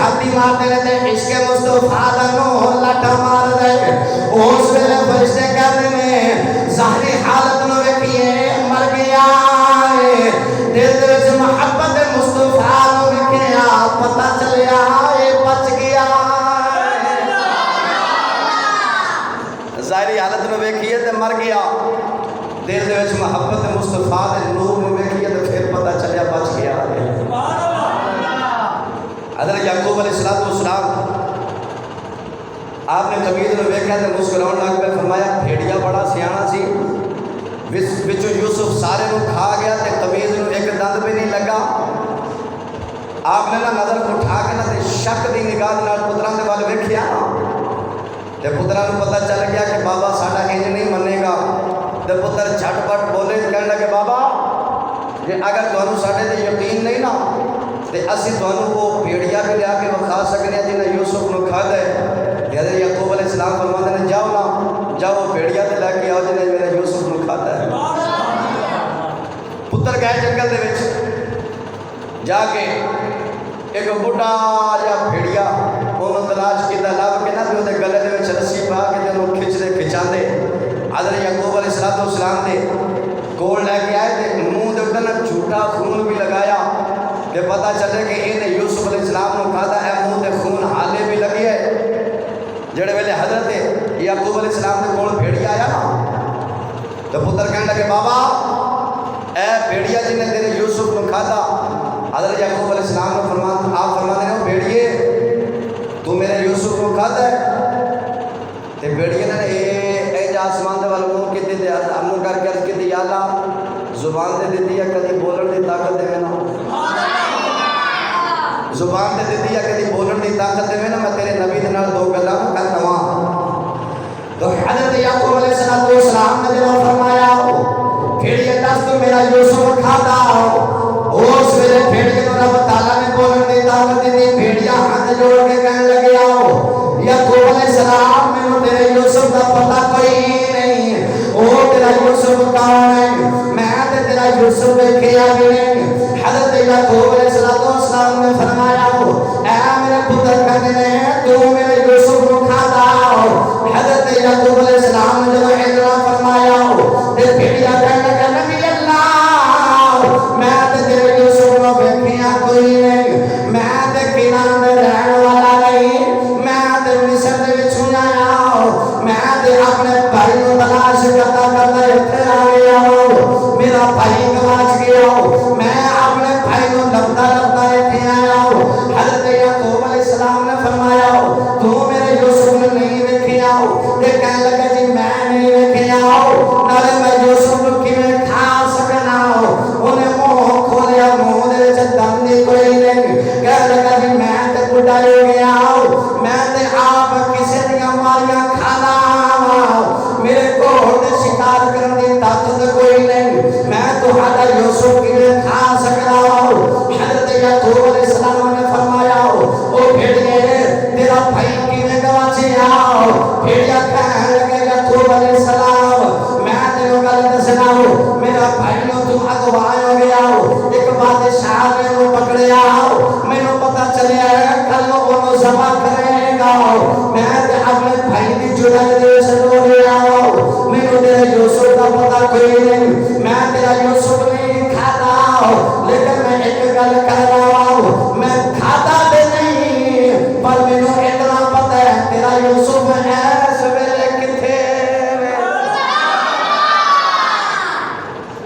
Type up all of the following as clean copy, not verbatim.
جھاتی مارتے رہتے عشق مصطفیٰ دا نور لٹا مار دے اس ویلے فرشتے کہتے ہیں ظاہری حالت نو ویکھیے مر گیا ہے دل وچ محبت مصطفیٰ نو ویکھیا پتہ چلیا اے بچ گیا ظاہری حالت نو ویکھیے تے مر گیا دل دے وچ محبت مصطفیٰ دے نور نو ویکھیے تے پھر پتہ چلیا بچ گیا ہے حضرت یعقوب علیہ السلام آپ نے تمیز نے ویکھا تے مسکراؤن لگ پہ فرمایا بھیڑیا بڑا سیاںا سی وچوں یوسف سارے نو کھا گیا تے تمیز نو ایک دند بھی نہیں لگا آپ نے نا نظر اٹھا کے نا تے شک دی نگاہ نال پتراں دے وال ویکھیا تے پتراں نو پتہ چل گیا کہ بابا ساڈا انج نہیں منے گا تے پتر جھٹ پٹ بولے کہنے لگے بابا کہ اگر تانوں ساڈے تے یقین نہیں نا تے اسی تانوں وہ بھیڑیا بھی لیا کے وکھا سکنے ہیں جنہیں یوسف نو کھا دے حضرت یعقوب علیہ السلام فرماتے ہیں جاؤ نا جاؤ بھیڑیا تے لے کے آؤ جنہیں میرا یوسف نو کھاتا ہے پتر گئے جنگل دے وچ جا کے ایک بڑا یا بھیڑیا انہوں تلاش کیتا لب کے نا تے اودے گلے دے وچ رسی پا کے تے انہوں کھچدے کھچاندے حضرت یعقوب علیہ السلام دے کول لے کے آئے تے منہ دے اوپر نا جھوٹا خون بھی لگایا کہ پتہ چلے کہ یہ یوسف علیہ السلام نو کھادا ہے منہ تے خون حالے بھی لگی ہے جڑے ویلے حضرت یعقوب علیہ السلام دے کول بھیڑیا آیا نا تو پتر کہنے لگے بابا اے بھیڑیا جی نے تیرے یوسف نو کھادا حضرت یعقوب علیہ السلام نے آپ فرماتے ہیں بھیڑیے تو میرے یوسف نو کھادا ہے تے بھیڑیے نے اے آسمان دے وال منہ کیتی تے منہ کر کے کیتی یا اللہ زبان تے دتی ہے کدی بولن دی طاقت دے نا زبان تے دتی ہے کدی بولن دی طاقت دے نا میں تیرے نبی دے نال دو گلاں کر دواں تو حضرت یعقوب علیہ السلام نے جب فرمایا بھیڑیے دس تو میرا یوسف کھادا اس ویلے بھیڑیے نو رب تعالی نے بولن دی طاقت دی بھیڑیا ہاتھ جوڑ کے کہنے لگے یعقوب علیہ السلام میں تیرے یوسف کا پتہ کوئی نہیں او تیرا یوسف کون ہے میں تے تیرا یوسف دیکھیا بھی نہیں حضرت یعقوب علیہ السلام نے فرمایا اے میرے پتر کہنے تو میرے یوسف کو کھادا حضرت یعقوب علیہ السلام نے جب اتنا فرمایا تے بھیڑیا کہنے لگا نبی اللہ میں تے تیرے یوسف کو دیکھیا کوئی نہیں میں تے کنان میں رہن والا نہیں مصر دے وچ آیا میں تے اپنے بھائی نو تلاش کرتا کرتا اتنے آ گیا میرا بھائی گواچ گیا میں اپنے بھائی نو لبتا لبتا اتنے آیا حضرت یعقوب علیہ السلام نے فرمایا تو میرے یوسف نے نہیں دیکھیا تے کہنے لگا جی میں نہیں دیکھیا نالے میں یوسف نو کیویں کھا سکنا انہیں منہ کھولیا منہ دے وچ دم نہیں کوئی نہیں کہنے لگا جی میں تے بڈھا ہو گیا میں تے آپ کسے دیاں ماریاں کھانا میرے کو شکار کرنے دی طاقت کوئی نہیں میں تہاڈا یوسف کیویں کھا سکدا حضرت یعقوب علیہ السلام نے فرمایا او بھیڑیے تیرا بھائی کیویں گواچیا بھیڑیا کہنے لگے یعقوب علیہ السلام میں تینوں گل دسنا میرا بھائی نو تو اغوا ہو گیا ایک بادشاہ نے انہوں پکڑیا مینوں پتہ چلیا کل نو انہوں ذبح کرے گا میں تے اپنے بھائی دی جڑائی دے سنو لیا مینوں تیرے یوسف کا پتہ کوئی نہیں میں تیرا یوسف نہیں کھادا لیکن میں ایک گل کر رہا ہوں میں کھادا تے نہیں پر مینوں اتنا پتہ ہے تیرا یوسف ایس ویلے کتھے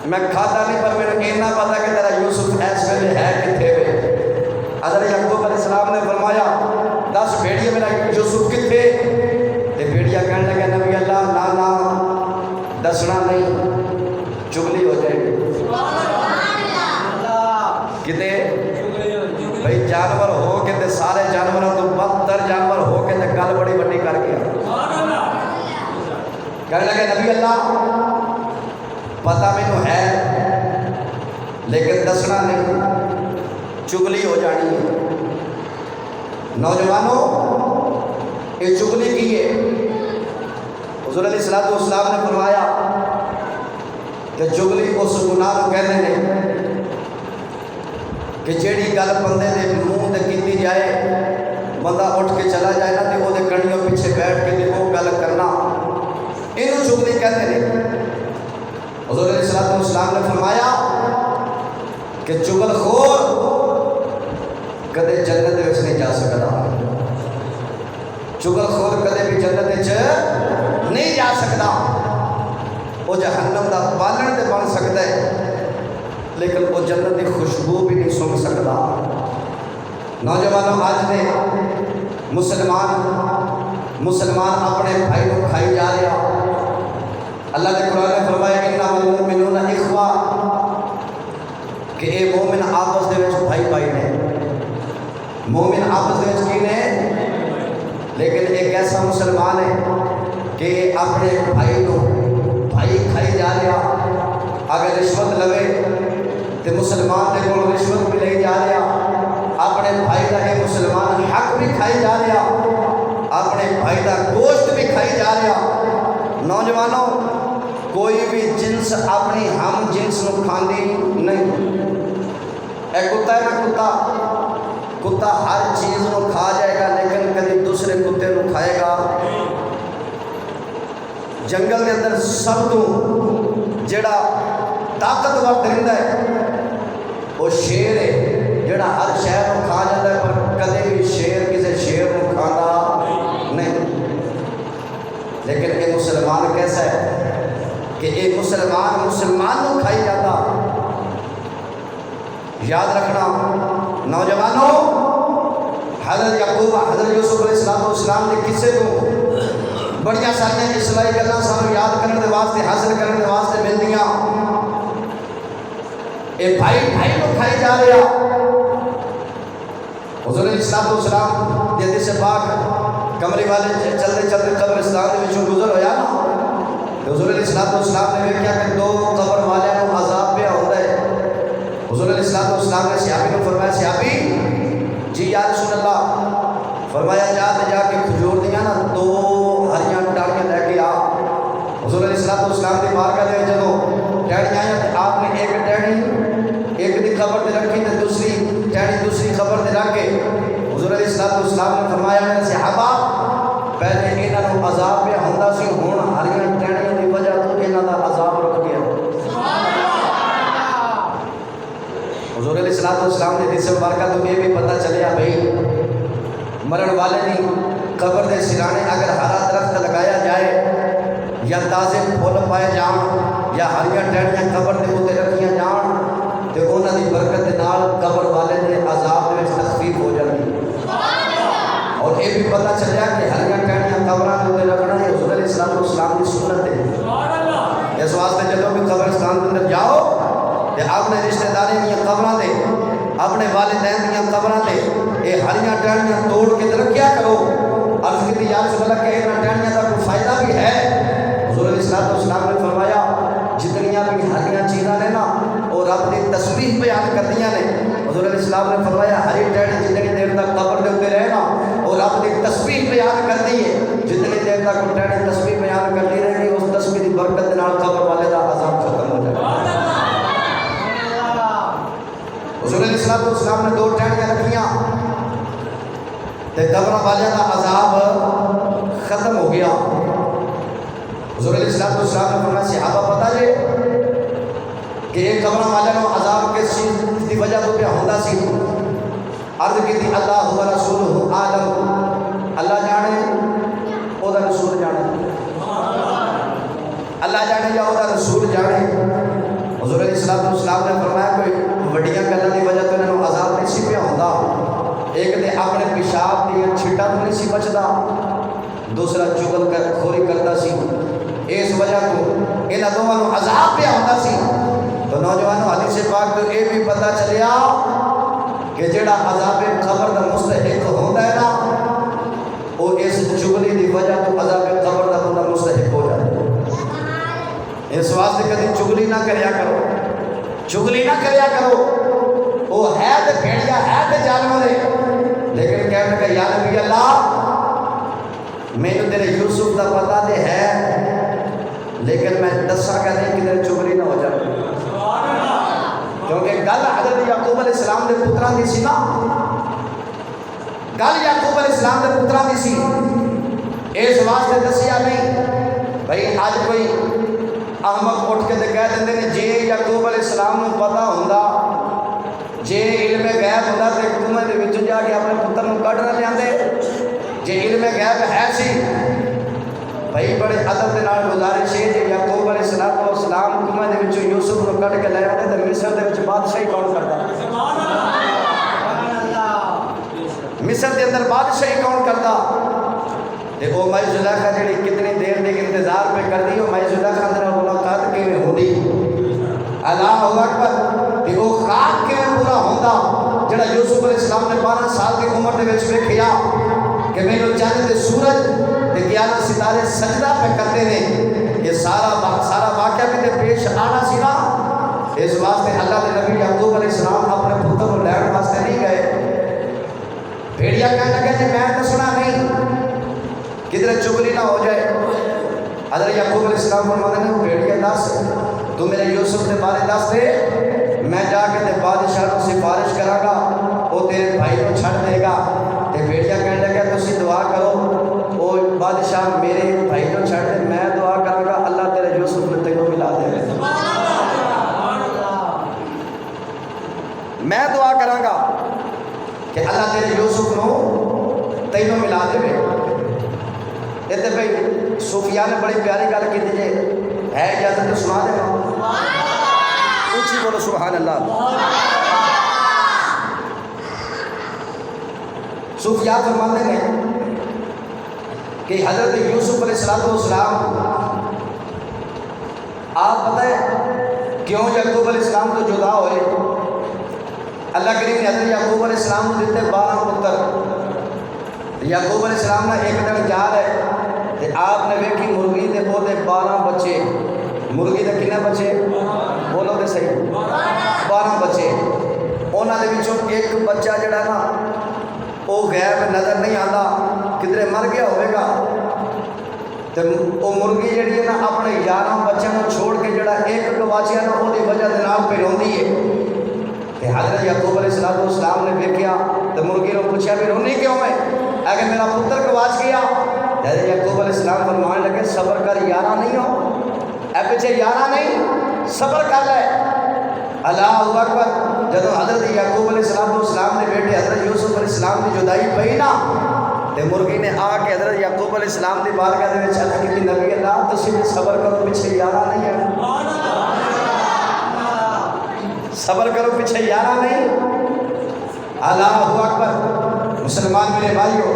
میں کھادا نہیں پر مینوں اتنا پتہ کہ تیرا یوسف ایس ویلے ہے کتھے حضرت یعقوب علیہ السلام نے فرمایا دس بھیڑیے میرا یوسف کتھے تے بھیڑیا کہنے لگا نبی اللہ نا نا دسنا نہیں چگلی ہو جائے گی کتے بھئی جانور ہو کے تے سارے جانوروں تو بدتر جانور ہو کے تے گل بڑی بڑی کر گیا کہنے لگے نبی اللہ پتہ مینوں ہے لیکن دسنا نہیں چگلی ہو جانی ہے نوجوانوں یہ چگلی کی ہے حضور علیہ السلام نے فرمایا کہ چگلی اس گناہ کو کہتے ہیں کہ جیڑی گل بندے دے منہ تے کیتی جائے بندہ اٹھ کے چلا جائے نا تو وہ گھڑیوں پیچھے بیٹھ کے وہ گل کرنا یہ چگلی کہتے ہیں۔ حضور علیہ السلام نے فرمایا کہ چگل خور کدے جنت وچ نہیں جا سکتا، چگل خور کدے بھی جنت وچ نہیں جا سکتا، وہ جہنم دا بالن تے بن سکتا ہے لیکن وہ جنت کی خوشبو بھی نہیں سن سکتا۔ نوجوانوں آج دے مسلمان اپنے بھائی کو کھائی جا رہا۔ اللہ نے قرآن نے فرمایا انما المؤمنون اخوہ کہ اے مومن آپس دے وچ بھائی بھائی نے، مومن آپس دے وچ کی نے، لیکن ایک ایسا مسلمان ہے کہ اپنے بھائی کو بھائی کھائی جا رہا۔ اگر رشوت لوے تو مسلمان دے کول رشوت بھی لے جا رہا، اپنے بھائی کا یہ مسلمان حق بھی کھائی جا رہا، اپنے بھائی کا گوشت بھی کھائی جا رہا۔ نوجوانوں کوئی بھی جنس اپنی ہم جنس نو کھاندی نہیں۔ اے کتا ہے نا کتا ہر چیز نو کھا جائے گا لیکن کبھی دوسرے کتے نو کھائے گا۔ جنگل کے اندر سب تو جڑا طاقتور درندہ ہے وہ شیر ہے، جڑا ہر شہر کو کھا جاتا ہے پر کدے بھی شیر کسی شیر کو کھانا نہیں۔ لیکن یہ مسلمان کیسا ہے کہ ایک مسلمان کو کھائی جاتا۔ یاد رکھنا نوجوانوں، حضرت یعقوب حضرت یوسف علیہ السلام نے قصے کو بڑیاں ساریاں اسلائی گلاں سانو یاد کرنے دے واسطے حاصل کرنے دے واسطے ملدیاں۔ اے بھائی کو کھائی جا رہا۔ حضور علیہ السلام دی حدیث پاک کمری والے چلتے چلتے قبرستان دے وچوں گزر ہویا نا، حضور علیہ السلام نے دیکھا کہ دو قبر والوں کو عذاب پہ ہوندا ہے۔ حضور علیہ السلام نے صحابی کو فرمایا صحابی جی یا رسول اللہ، فرمایا جا کے کھجور دیاں نا دو ہریاں ڈاڑیاں لے کے آ۔ حضور علیہ السلام کی بارگاہ دے جدوں ڈیڑیاں آئیں تو آپ نے ایک ڈیڑی ایک دی قبر تے رکھی تے دوسری ڈیڑی دوسری قبر تے رکھ کے حضور علیہ السلام نے فرمایا میرے صحابہ پہلے انہاں نوں عذاب پہ ہوندا سی، ہن ہریاں ڈیڑیاں دی وجہ تو انہاں دا عذاب رک گیا۔ حضور علیہ السلام نے حدیث مبارکہ تو یہ بھی پتہ چلیا بھئی مرن والے نہیں قبر دے سرانے اگر ہرا درخت لگایا جائے یا تازے پھول پائے جان یا ہریاں ڈیڑیاں قبر دے اوتے رکھیاں جان تے انہاں دی برکت دے نال قبر والے دے عذاب دے وچ تخفیف ہو جاندی۔ اور یہ بھی پتہ چلیا کہ ہریاں ڈیڑیاں قبراں دے اوتے رکھنا یہ حضور علیہ السلام کی سنت ہے۔ اس واسطے جدوں بھی قبرستان دے اندر جاؤ تے اپنے رشتہ داری دیاں قبراں تے اپنے والدین دیاں قبراں تے یہ ہریاں ڈیڑیاں توڑ کے رکھیا کرو۔ عرض کی یا رسول اللہ کہ انہاں ڈیڑیاں کا کوئی فائدہ بھی ہے؟ حضور علیہ السلام نے فرمایا جتنیاں بھی ہریاں چیزاں نے نا وہ رب کی تسبیح بیان کردیاں نے۔ حضور علیہ السلام نے فرمایا ہری ڈیڑی جتنی دیر تک قبر دے اوپر رہے نا وہ رب کی تسبیح بیان کردی ہے، جتنی دیر تک وہ ڈیڑی تسبیح بیان کرتی رہے گی اس تسبیح کی برکت دے نال قبر والے دا عذاب ختم ہو جائے گا۔ حضور علیہ السلام نے دو ڈیڑیاں رکھیاں تے قبر والے دا عذاب ختم ہو گیا۔ حضور علیہ السلام نے فرمایا صحابہ پتہ جے کہ یہ قبر والے کو عذاب کس چیز کی وجہ تو کیا ہوندا سی؟ عرض کی تھی اللہ و رسولہ عالم، اللہ جانے او دا رسول جانے، اللہ جانے یا او دا رسول جانے۔ حضور علیہ السلام نے فرمایا کوئی وڈیاں گلاں دی وجہ تو انہاں نوں عذاب نہیں سی پیا ہوندا، ایک تے اپنے پیشاب دی چھٹا تو نہیں سی بچدا، دوسرا چغل خوری کرتا سی، اس وجہ تو انہاں دونوں نوں عذاب پیا ہوندا سی۔ تو نوجوانوں حدیث پاک تو یہ بھی پتہ چلیا کہ جڑا عذاب قبر دا مستحق ہوندا ہے نا وہ اس چغلی دی وجہ تو عذاب قبر دا بندہ مستحق ہو جائے۔ اس واسطے کبھی چغلی نہ کریا کرو، چغلی نہ کریا کرو، وہ ہے تے بھیڑیا ہے تے جانور ہے، لیکن کہنے کہ یا نبی اللہ میں تو تیرے یوسف دا پتہ دے ہے لیکن میں دسا گا نہیں کہ تیرے چغلی نہ ہو جائے، کیونکہ گل حضرت یعقوب علیہ السلام دے پتراں دی سی نا۔ گل یعقوب علیہ السلام کے پتراں دی سی، اس واسطے دسیا نہیں بھائی اج کوئی احمق اٹھ کے کہہ دیں نے جے یعقوب علیہ السلام نو پتا ہوندا، جے علم غیب ہوندا تے کنویں دے وچ جا کے اپنے پتر نو کڈ نہ لیاندے۔ جے علم غیب ہے سی بھائی بڑے ادب دے نال گزارش ہے جے یعقوب علیہ السلام کنویں دے وچ یوسف نو کڈ کے لے آندے تے مصر دے وچ بادشاہی کون کردا؟ مصر دے اندر بادشاہی کون کردا؟ تے او مائی زلیخا جڑی کتنی دیر دے انتظار پہ کر دی، او مائی زلیخا دے نال ملاقات کیویں ہوندی؟ اللہ اکبر۔ تے او خواب کیویں پورا ہوندا جڑا یوسف علیہ السلام نے 12 سال کی عمر دے وچ ویکھیا کہ مینوں چاند تے سورج تے 11 ستارے سجدہ پہ کرتے نے۔ یہ سارا واقعہ بھی تے پیش آنا سی نا، اس واسطے اللہ دے نبی یعقوب علیہ السلام اپنے پتر کو لین واسطے نہیں گئے۔ بھیڑیا کہنے لگے جی میں دسنا نہیں، کدھر چگلی نہ ہو جائے۔ حضرت یعقوب علیہ السلام فرماتے ہیں بھیڑیا دس تو میرے یوسف کے بارے دس دے، میں جا کے بادشاہ کو سفارش کراں گا، وہ تیرے بھائی کو چھڑ دے گا۔ تے بھیڑیا کہنے لگا تسی دعا کرو وہ بادشاہ میرے بھائی کو چھڑ دے، میں دعا کراں گا اللہ تیرے یوسف نے تینوں ملا دے۔ میں دعا کراں گا کہ اللہ تیرے یوسف نو تینوں ملا دے۔ تے بھائی صوفیاء نے بڑی پیاری گل کی جی ہے اجازت تو سنا دے، اونچی بولو سبحان اللہ۔ صوفیاء فرماتے ہیں کہ حضرت یوسف علیہ السلام آپ پتہ ہے کیوں یعقوب علیہ السلام تو جدا ہوئے؟ اللہ کریم نے حضرت یعقوب علیہ السلام کو دیتے 12 پتر۔ یعقوب علیہ السلام نے ایک دن جا رہے تے آپ نے ویکھی مرغی دے وہ 12 بچے، مرغی دے کنے بچے بولو دے صحیح 12 بچے، انہاں دے وچوں ایک بچہ جڑا نا وہ غیب نظر نہیں آتا، کدھر مر گیا ہوئے گا۔ تے وہ مرغی جڑی ہے نا اپنے 11 بچوں کو چھوڑ کے جڑا ایک گواچیا نا وہ دی وجہ دے نال پہ روندی ہے۔ تے حضرت یعقوب علیہ السلام نے ویکھیا تے مرغی نے پوچھا بھی رونی کیوں ہے؟ اگر میرا پتر گواچ گیا۔ حضرت یعقوب علیہ السلام فرمانے لگے صبر کر 11 نہیں ہو، اے پیچھے 11 نہیں، صبر کر لے۔ اللہ اکبر۔ جب حضرت یعقوب علیہ السلام نے بیٹے حضرت یوسف علیہ السلام کی جدائی پئی نا تے مرغی نے آ کے حضرت یعقوب علیہ السلام کی بارگاہ دے وچ عرض کی نبی اللہ تسی بھی صبر کرو پیچھے 11 نہیں ہے، صبر کرو پیچھے 11 نہیں۔ اللہ اکبر۔ مسلمان میرے بھائیو،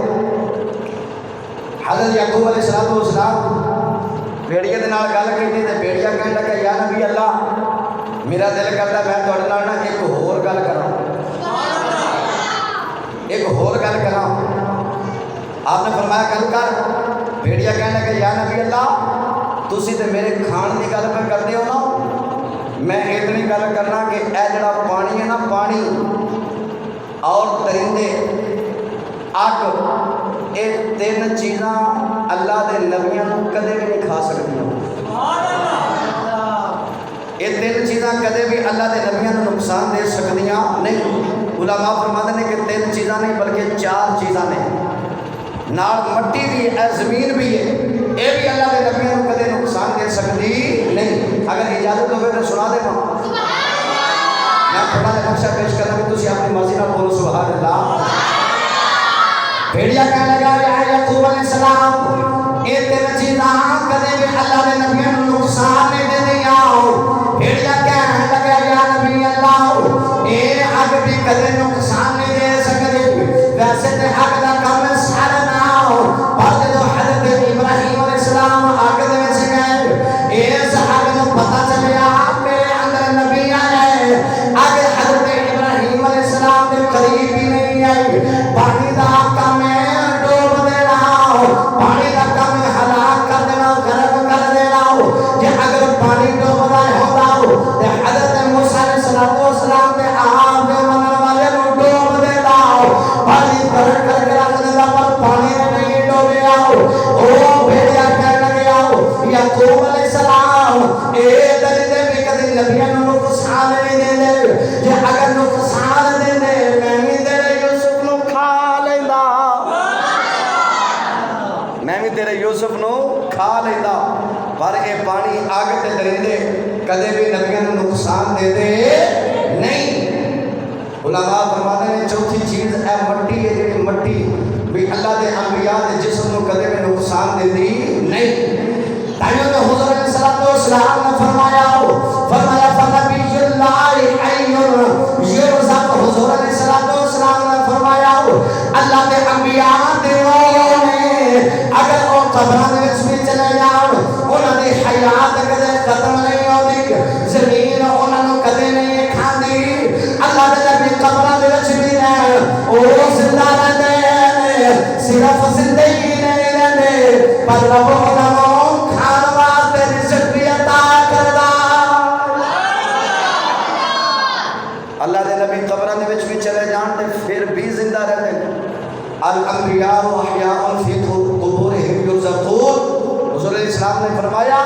حضرت یعقوب علیہ السلام بھیڑیے دے نال گل کیتی تے بھیڑیا کہنے لگا یا نبی اللہ میرا دل کرتا میں تہاڈے نال نا ایک ہور گل کراں، ایک ہور گل کراں۔ آپ نے فرمایا گل کر۔ بھیڑیا کہنے لگا یا نبی اللہ تسی تے میرے کھان دی گل پہ کردے ہو نا، میں اتنی گل کرنا کہ اے جڑا پانی ہے نا پانی اور درندے اگ، یہ 3 چیزاں اللہ دے نبیوں کدے بھی نہیں کھا سکتی۔ یہ 3 چیزاں کدے بھی اللہ دے نبیوں کو نقصان دے سکتیاں نہیں۔ علماء فرماتے ہیں کہ 3 چیزاں نہیں بلکہ 4 چیزاں نے، نال مٹی بھی ہے زمین بھی ہے، یہ بھی اللہ دے نبیوں کو کدے نقصان دے سکتی نہیں۔ اگر اجازت ہوگی تو سنا دے ماں، میں تھوڑا جا نقشہ پیش کرنا کہ تسی اپنی مرضی نہ بولو سبحان اللہ۔ بھیڑیا کہنے لگا یا یعقوب علیہ السلام یہ 3 چیزاں کدے بھی اللہ دے نبیوں کو نقصان نہیں دے دیا۔ بھیڑیا کہنے لگا یا نبی اللہ یہ اگ بھی کدے نقصان نہیں دے سکتی، ویسے تے اگ دا کم سڑنا پر جدو حضرت ابراہیم علیہ السلام اگ دے وچ گئے اس اگ نوں پتہ چلیا میرے اندر نبی آیا ہے۔ اگ حضرت ابراہیم علیہ السلام دے قریب بھی نہیں آئی، پانی دا کم ڈوب دینا، پانی دا کم ہلاک کر دینا، غرق کر دینا۔ جے اگر پانی ڈوب رہا ہوتا تے حضرت موسیٰ علیہ السلام دے آپ دے منن والے نوں ڈوب دینا، پانی بھر کر میں بھی تیرے یوسف نو کھا لیتا، پر اے پانی اگ تے درندے کدے بھی نبیوں نو نقصان دے دے نہیں۔ علماء فرماتے ہیں چوتھی چیز اے مٹی ہے، جڑی مٹی بھی اللہ دے انبیاء دے جسم نو کدے بھی نقصان دے دی نہیں۔ تائیوں نے حضور علیہ السلام نے فرمایا فنبی اللہ حی یرزق، حضور علیہ السلام نے فرمایا اللہ دے انبیاء دے اگر وہ قبراں دے وچ بھی چلے جان انہاں دی حیات کدے ختم نہیں ہوندی، زمین انہاں نو کدے نہیں کھاندی، اللہ دے نبی قبراں دے وچ بھی رہن او زندہ رہندے، صرف زندہ ہی نہیں رہندے پر رب انہاں نو کھان واسطے رزق بھی عطا کردا۔ اللہ دے نبی قبراں دے وچ بھی چلے جان تے پھر بھی زندہ رہندے۔ الانبیاء احیاء فی قبورہم یرزقون، حضور علیہ السلام نے فرمایا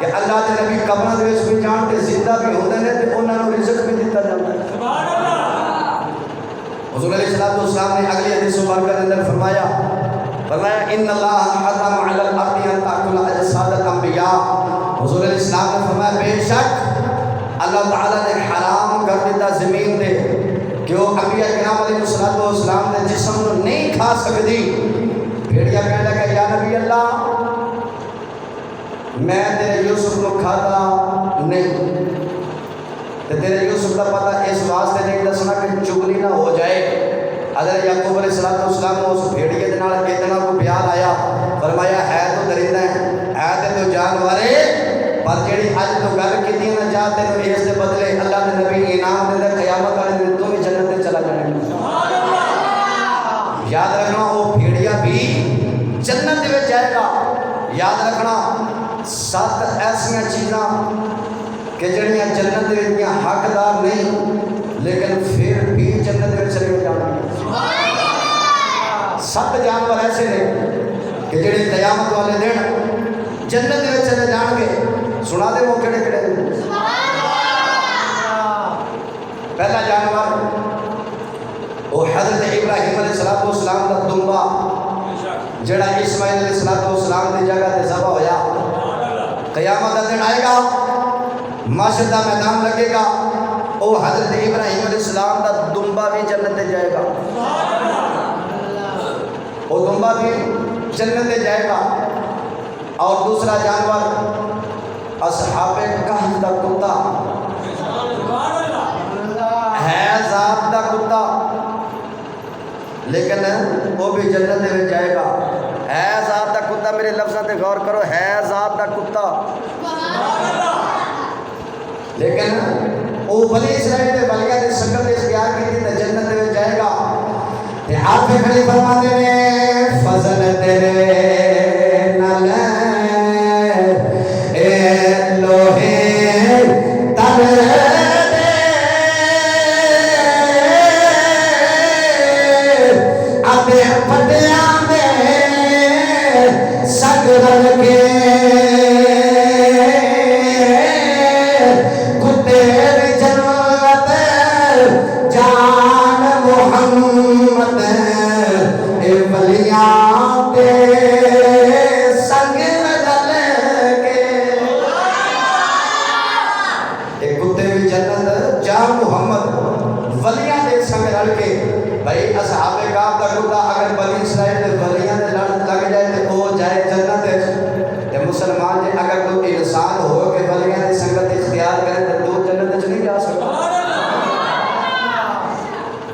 کہ اللہ دے نبی قبراں دے وچ بھی جان تے زندہ بھی ہوندے نے تے انہاں نو رزق بھی دتا جاندا ہے۔ سبحان اللہ۔ حضور علیہ السلام نے اگلی حدیث مبارکہ کے اندر فرمایا ان اللہ حرم علی الارض ان تاکل اجساد الانبیاء، حضور علیہ السلام نے فرمایا بے شک اللہ تعالیٰ نے حرام کر دیتا زمین دے کہ وہ انبیاء کرام علیہ السلام دے جسم نو نہیں کھا سکتی۔ بھیڑیا کہنے لگا یا نبی اللہ میں تیرے یوسف نو کھاتا نہیں، تیرے یوسف کا پتہ اس واسطے نہیں دسنا کہ چگلی نہ ہو جائے۔ حضرت یعقوب علیہ السلام نے اس بھیڑیے دے نال اتنا کو پیار آیا، فرمایا ہے تو درندہ ہے تو جانور ہے، پر جیڑی اج تو گل کیتی نہ جا تینوں اس دے بدلے اللہ نے نبی انعام دے قیامت والے دن تو بھی جنت تے چلا جائے گا۔ سبحان اللہ۔ یاد رکھنا وہ بھیڑیا بھی جنت دے وچ جائے گا۔ یاد رکھنا 7 ایسیاں چیزاں کہ جڑیاں جنت دے وچ حقدار نہیں لیکن پھر بھی جنت دے وچ چلے جان گے۔ سبحان اللہ۔ 7 جانور ایسے نے کہ جڑے قیامت والے دن جنت دے وچ چلے جان گے۔ سنا دے وہ کہڑے کہڑے نے؟ سبحان اللہ۔ پہلا جانور وہ حضرت ابراہیم علیہ السلام دا دمبا جڑا اسماعیل علیہ السلام دی جگہ تے ذبح ہویا۔ قیامت دا دن آئے گا، محشر دا میدان لگے گا، وہ حضرت ابراہیم علیہ السلام دا دمبا بھی جنت تے جائے گا، وہ دمبا بھی جنت تے جائے گا۔ اور دوسرا جانور اصحاب کہف دا کتا ہے، ذات دا کتا لیکن وہ بھی جنت دے جائے گا۔ ہے ذات دا کتا، میرے لفظوں تے غور کرو، ہے ذات دا کتا لیکن وہ بنی اسرائیل دے بلیاں دے سنگت دے اختیار کی تے جنت دے جائے گا۔ تے آپ کھڑی فرما دے نے فضل تیرے نال اے لوہے تر دے اتے پٹیاں دے سنگ رل کے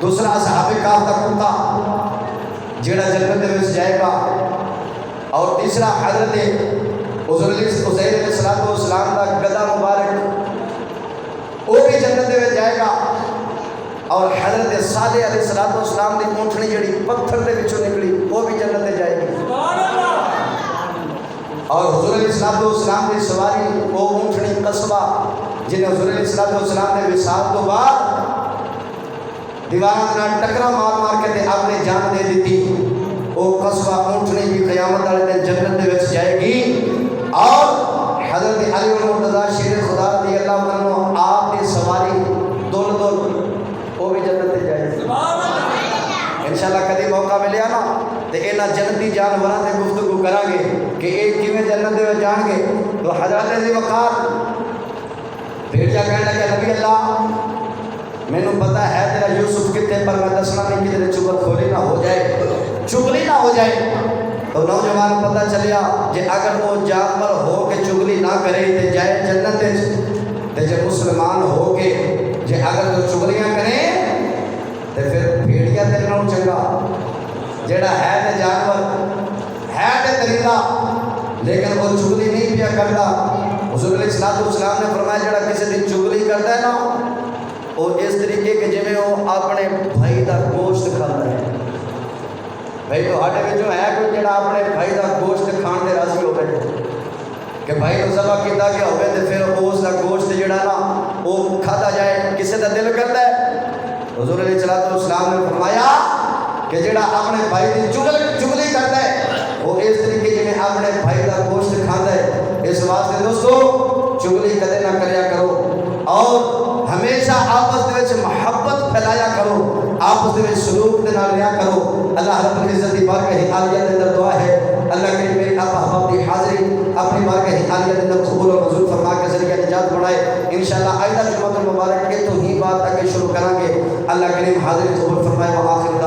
دوسرا اصحاب کہف دا کتا جیڑا جنت دے وچ جائے گا۔ اور تیسرا حضرت عزیر علیہ السلام دا گدا مبارک وہ بھی جنت دے وچ جائے گا۔ اور حضرت صالح علیہ السلام دی اونٹنی جڑی پتھر دے وچوں نکلی وہ بھی جنت دے جائے گی۔ اور حضور علیہ السلام دی سواری وہ اونٹنی قصبہ جنہیں حضور علیہ السلام نے وصال تو بعد دیواروں نے ٹکرا مار مار کے اپنے جان دے دیتی، وہ قصبہ اونٹنی بھی قیامت والے دن جنت دے وچ جائے گی۔ اور حضرت علی المرتضیٰ شیر خدا رضی اللہ عنہ آپ کی سواری دول وہ بھی جنت دے جائے گی۔ انشاءاللہ کبھی موقع ملیا نا تے انہاں جنتی جانوراں تے گفتگو کران گے کہ اے کیویں جنت دے جان گے. تو حضرت ذی وقار بھیڑیا کہنے لگا نبی اللہ مینوں پتا ہے تیرا یوسف کتے پر میں دسنا نہیں کہ تیرے چغل کھولی نہ ہو جائے چغلی نہ ہو جائے. تو نوجوان کو پتہ چلیا کہ اگر وہ جانور ہو کے چغلی نہ کرے تے جائے جنت تے جے مسلمان ہو کے جے اگر تو چغلیاں کرے تے پھر بھیڑیا تیرے نال چنگا جیڑا ہے تے جانور ہے تے درندہ لیکن وہ چغلی نہیں پیا کرتا. حضور علیہ السلام نے فرمایا جیڑا کسی دی چغلی کرتا ہے نا وہ اس طریقے کہ جویں وہ اپنے بھائی دا گوشت کھاتا ہے. بھائی تو ہاڈے وچ ہے کوئی جڑا اپنے بھائی دا گوشت کھان دے راضی ہوے کہ بھائی نو ذبح کیتا گیا ہوے تے پھر اس دا گوشت جڑا نا وہ کھادا جائے کسے دا دل کرتا ہے. حضور علیہ السلام نے فرمایا کہ جڑا اپنے بھائی دی چغلی کرتا ہے وہ اس طریقے جویں اپنے بھائی دا گوشت کھاندا ہے. اس واسطے دوستو چغلی کدے نہ کریا کرو اور ہمیشہ آپس دے وچ محبت پھیلایا کرو آپس دے وچ سلوک دے نال رہیا کرو. اللہ رب العزت دی بارگاہ عالیہ دے اندر دعا ہے اللہ کریم میرے آپ احباب دی حاضری اپنی بارگاہ عالیہ دے اندر قبول و منظور فرما کے ذریعہ نجات بنائے. انشاءاللہ آئندہ جمعہ المبارک کے تو ہی بات آگے شروع کریں گے. اللہ کریم حاضری قبول فرمائے. وآخر